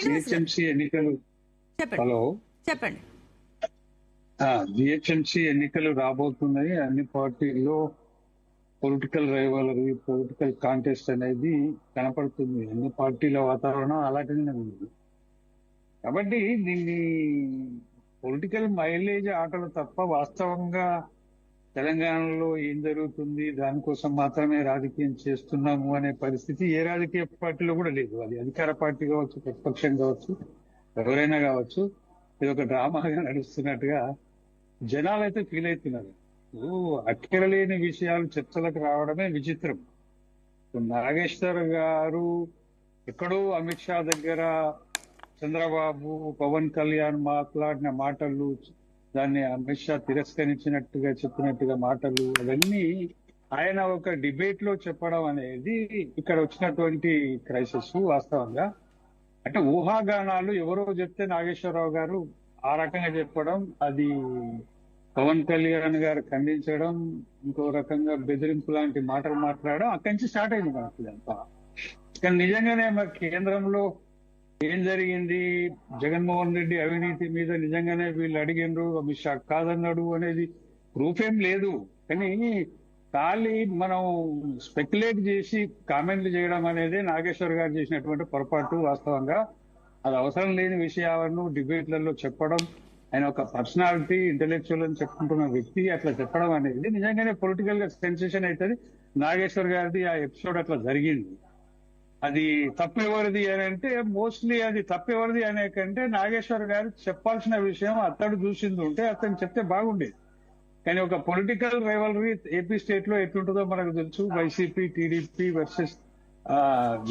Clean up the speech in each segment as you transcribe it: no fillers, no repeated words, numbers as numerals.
శ్రీనివాస్ గారు జిహెచ్ఎంసీ ఎన్నికలు. చెప్పండి హలో. చెప్పండి. జిహెచ్ఎంసీ ఎన్నికలు రాబోతున్నాయి. అన్ని పార్టీల్లో పొలిటికల్ రైవలరీ, పొలిటికల్ కాంటెస్ట్ అనేది కనపడుతుంది. అన్ని పార్టీల వాతావరణం అలాగనే ఉంది. కాబట్టి దీన్ని పొలిటికల్ మైలేజ్ ఆటలు తప్ప వాస్తవంగా తెలంగాణలో ఏం జరుగుతుంది, దానికోసం మాత్రమే రాజకీయం చేస్తున్నాము అనే పరిస్థితి ఏ రాజకీయ పార్టీలో కూడా లేదు. అది అధికార పార్టీ కావచ్చు, ప్రతిపక్షం కావచ్చు, ఎవరైనా కావచ్చు. ఇది ఒక డ్రామాగా నడుస్తున్నట్టుగా జనాలు అయితే ఫీల్ అవుతున్నారు. అక్కరలేని విషయాలు చర్చలకు రావడమే విచిత్రం. నాగేశ్వర్ గారు ఎక్కడో అమిత్ షా దగ్గర చంద్రబాబు, పవన్ కళ్యాణ్ మాట్లాడిన మాటలు, దాన్ని అమిత్ షా తిరస్కరించినట్టుగా చెప్పినట్టుగా మాటలు, అవన్నీ ఆయన ఒక డిబేట్ లో చెప్పడం అనేది ఇక్కడ వచ్చినటువంటి క్రైసిస్. వాస్తవంగా అంటే ఊహాగానాలు ఎవరో చెప్తే నాగేశ్వరరావు గారు ఆ రకంగా చెప్పడం, అది పవన్ కళ్యాణ్ గారు ఖండించడం, ఇంకో రకంగా బెదిరింపు లాంటి మాటలు మాట్లాడడం, అక్కడి నుంచి స్టార్ట్ అయింది మనకి ఇదంతా. కానీ నిజంగానే మరి కేంద్రంలో ఏం జరిగింది, జగన్మోహన్ రెడ్డి అవినీతి మీద నిజంగానే వీళ్ళు అడిగినరు, అమిత్ షా కాదన్నాడు అనేది ప్రూఫ్ ఏం లేదు. కానీ ఖాళీ మనం స్పెక్యులేట్ చేసి కామెంట్లు చేయడం అనేది నాగేశ్వర్ గారు చేసినటువంటి పొరపాటు. వాస్తవంగా అది అవసరం లేని విషయాలను డిబేట్లలో చెప్పడం, ఆయన ఒక పర్సనాలిటీ, ఇంటెలెక్చువల్ అని చెప్పుకుంటున్న వ్యక్తి అట్లా చెప్పడం అనేది నిజంగానే పొలిటికల్ గా సెన్సేషన్ అవుతుంది. నాగేశ్వర్ గారిది ఆ ఎపిసోడ్ అట్లా జరిగింది. అది తప్పెవరిది అని అంటే మోస్ట్లీ అది తప్పెవరిది అనే కంటే నాగేశ్వర్ గారు చెప్పాల్సిన విషయం అతడు చూసింది ఉంటే అతను చెప్తే బాగుండేది. కానీ ఒక పొలిటికల్ రైవలరీ ఏపీ స్టేట్ లో ఎట్లుంటుందో మనకు తెలుసు. వైసీపీ, టీడీపీ వర్సెస్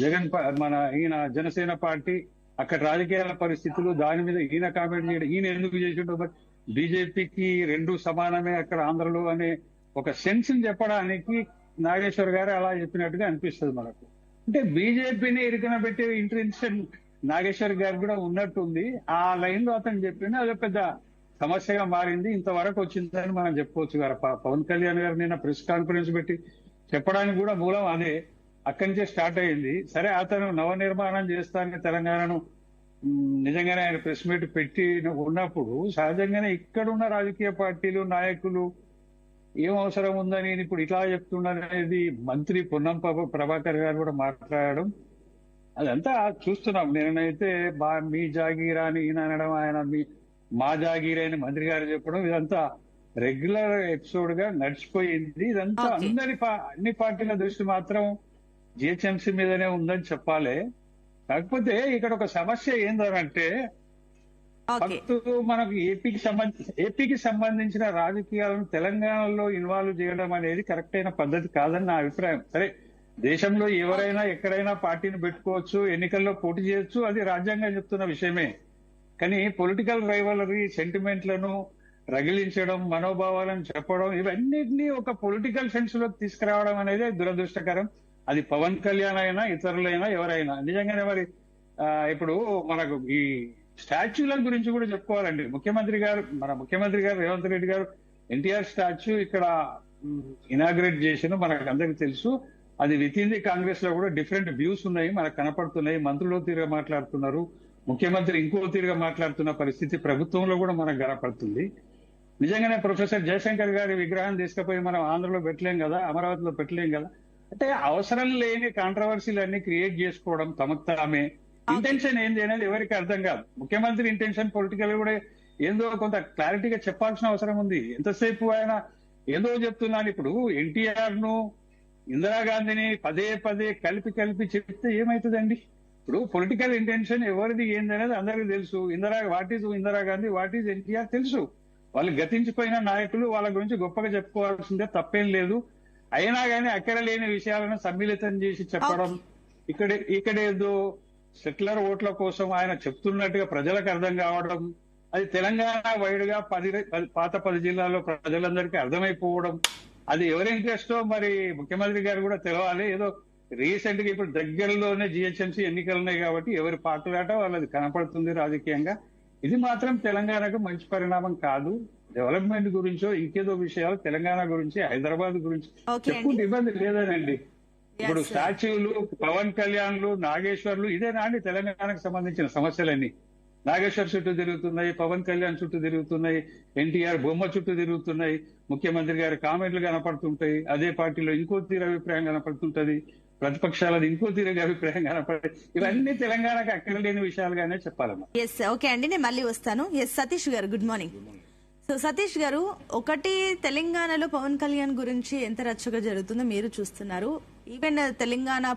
జగన్, మన ఈయన జనసేన పార్టీ, అక్కడ రాజకీయాల పరిస్థితులు, దాని మీద ఈయన కామెంట్ చేయడం, ఈయన ఎందుకు చేసిండో, బీజేపీకి రెండు సమానమే అక్కడ ఆంధ్రలో అనే ఒక సెన్స్ ని చెప్పడానికి నాగేశ్వర్ గారు అలా చెప్పినట్టుగా అనిపిస్తుంది మనకు. అంటే బీజేపీని ఇరుకన పెట్టే ఇంటెన్షన్ నాగేశ్వర్ గారు కూడా ఉన్నట్టుంది. ఆ లైన్ లో అతను చెప్పింది అది పెద్ద సమస్యగా మారింది. ఇంతవరకు వచ్చిందని మనం చెప్పుకోవచ్చు గారు. పవన్ కళ్యాణ్ గారు నిన్న ప్రెస్ కాన్ఫరెన్స్ పెట్టి చెప్పడానికి కూడా మూలం అదే. అక్కడి నుంచే స్టార్ట్ అయింది. సరే, అతను నవనిర్మాణం చేస్తానని తెలంగాణను నిజంగానే ఆయన ప్రెస్ మీట్ పెట్టి ఉన్నప్పుడు సహజంగానే ఇక్కడున్న రాజకీయ పార్టీలు, నాయకులు ఏం అవసరం ఉందని ఇప్పుడు ఇట్లా చెప్తున్నారనేది మంత్రి పొన్నం ప్రభాకర్ గారు కూడా మాట్లాడడం, అదంతా చూస్తున్నాం. నేనైతే మీ జాగీరా అని ఈయన అనడం, ఆయన మా జాగీరా అని మంత్రి గారు చెప్పడం, ఇదంతా రెగ్యులర్ ఎపిసోడ్ గా నడిచిపోయింది. ఇదంతా అన్ని పార్టీల దృష్టి మాత్రం జిహెచ్ఎంసీ మీదనే ఉందని చెప్పాలి. కాకపోతే ఇక్కడ ఒక సమస్య ఏంటంటే ఫస్ట్ మనకు ఏపీకి సంబంధించిన రాజకీయాలను తెలంగాణలో ఇన్వాల్వ్ చేయడం అనేది కరెక్ట్ అయిన పద్ధతి కాదని నా అభిప్రాయం. సరే, దేశంలో ఎవరైనా ఎక్కడైనా పార్టీని పెట్టుకోవచ్చు, ఎన్నికల్లో పోటీ చేయొచ్చు, అది రాజ్యాంగం చెప్తున్న విషయమే. కానీ పొలిటికల్ రైవలరీ సెంటిమెంట్లను రగిలించడం, మనోభావాలను చెప్పడం, ఇవన్నిటినీ ఒక పొలిటికల్ సెన్స్ లోకి తీసుకురావడం అనేది దురదృష్టకరం. అది పవన్ కళ్యాణ్ అయినా, ఇతరులైనా, ఎవరైనా. నిజంగానే మరి ఇప్పుడు మనకు ఈ స్టాచ్యూల గురించి కూడా చెప్పుకోవాలండి. మన ముఖ్యమంత్రి గారు రేవంత్ రెడ్డి గారు ఎన్టీఆర్ స్టాచ్యూ ఇక్కడ ఇనాగ్రేట్ చేసిన మనకు అందరికి తెలుసు. అది విత్ ఇన్ ది కాంగ్రెస్ లో కూడా డిఫరెంట్ వ్యూస్ ఉన్నాయి, మనకు కనపడుతున్నాయి. మంత్రులు తీరుగా మాట్లాడుతున్నారు, ముఖ్యమంత్రి ఇంకో తీరుగా మాట్లాడుతున్న పరిస్థితి ప్రభుత్వంలో కూడా మనకు కనపడుతుంది. నిజంగానే ప్రొఫెసర్ జయశంకర్ గారి విగ్రహం తీసుకుపోయి మనం ఆంధ్రలో పెట్టలేం కదా, అమరావతిలో పెట్టలేం కదా. అంటే అవసరం లేని కాంట్రవర్సీలు అన్ని క్రియేట్ చేసుకోవడం తమకు తామే. ఇంటెన్షన్ ఏంది అనేది ఎవరికి అర్థం కాదు. ముఖ్యమంత్రి ఇంటెన్షన్ పొలిటికల్ కూడా ఏందో కొంత క్లారిటీగా చెప్పాల్సిన అవసరం ఉంది. ఎంతసేపు ఆయన ఏదో చెప్తున్నాను. ఇప్పుడు ఎన్టీఆర్ ను, ఇందిరాగాంధీని పదే పదే కలిపి చెప్తే ఏమవుతుందండి? ఇప్పుడు పొలిటికల్ ఇంటెన్షన్ ఎవరిది ఏందనేది అందరికీ తెలుసు. What is Indira Gandhi, what is NTR తెలుసు. వాళ్ళు గతించిపోయిన నాయకులు, వాళ్ళ గురించి గొప్పగా చెప్పుకోవాల్సిందే, తప్పేం లేదు. అయినా కానీ అక్కడ లేని విషయాలను సమ్మిళితం చేసి చెప్పడం, ఇక్కడేదో సెటిలర్ ఓట్ల కోసం ఆయన చెప్తున్నట్టుగా ప్రజలకు అర్థం కావడం, అది తెలంగాణ వైడ్ గా పాత 10 జిల్లాల్లో ప్రజలందరికీ అర్థమైపోవడం, అది ఎవరి ఇంట్రెస్టో మరి ముఖ్యమంత్రి గారు కూడా తెలవాలి. ఏదో రీసెంట్ గా ఇప్పుడు దగ్గరలోనే జిహెచ్ఎంసీ ఎన్నికలు ఉన్నాయి కాబట్టి ఎవరి పాటలాట వాళ్ళది కనపడుతుంది రాజకీయంగా. ఇది మాత్రం తెలంగాణకు మంచి పరిణామం కాదు. డెవలప్మెంట్ గురించో ఇంకేదో విషయాలు తెలంగాణ గురించి, హైదరాబాద్ గురించి చెప్పుకుంటే ఇబ్బంది లేదనండి. ఇప్పుడు Yes, sir. స్టాచ్యూలు, పవన్ కళ్యాణ్లు, నాగేశ్వర్లు ఇదేనా అండి తెలంగాణకు సంబంధించిన సమస్యలన్నీ? నాగేశ్వర్ చుట్టూ తిరుగుతున్నాయి, పవన్ కళ్యాణ్ చుట్టూ తిరుగుతున్నాయి, ఎన్టీఆర్ బొమ్మ చుట్టూ తిరుగుతున్నాయి, ముఖ్యమంత్రి గారి కామెంట్లు కనపడుతుంటాయి, అదే పార్టీలో ఇంకో తీరు అభిప్రాయం కనపడుతుంటది, ప్రతిపక్షాలది ఇంకో తీరు అభిప్రాయం కనపడతాయి. ఇవన్నీ తెలంగాణకు అక్కడ లేని విషయాలుగానే చెప్పాలమ్మా. ఎస్, ఓకే అండి, నేను మళ్ళీ వస్తాను. ఎస్, సతీష్ గారు, గుడ్ మార్నింగ్. సో సతీష్ గారు, ఒకటి తెలంగాణలో పవన్ కళ్యాణ్ గురించి ఎంత రచ్చగా జరుగుతుందో మీరు చూస్తున్నారు. ఈవెన్ తెలంగాణ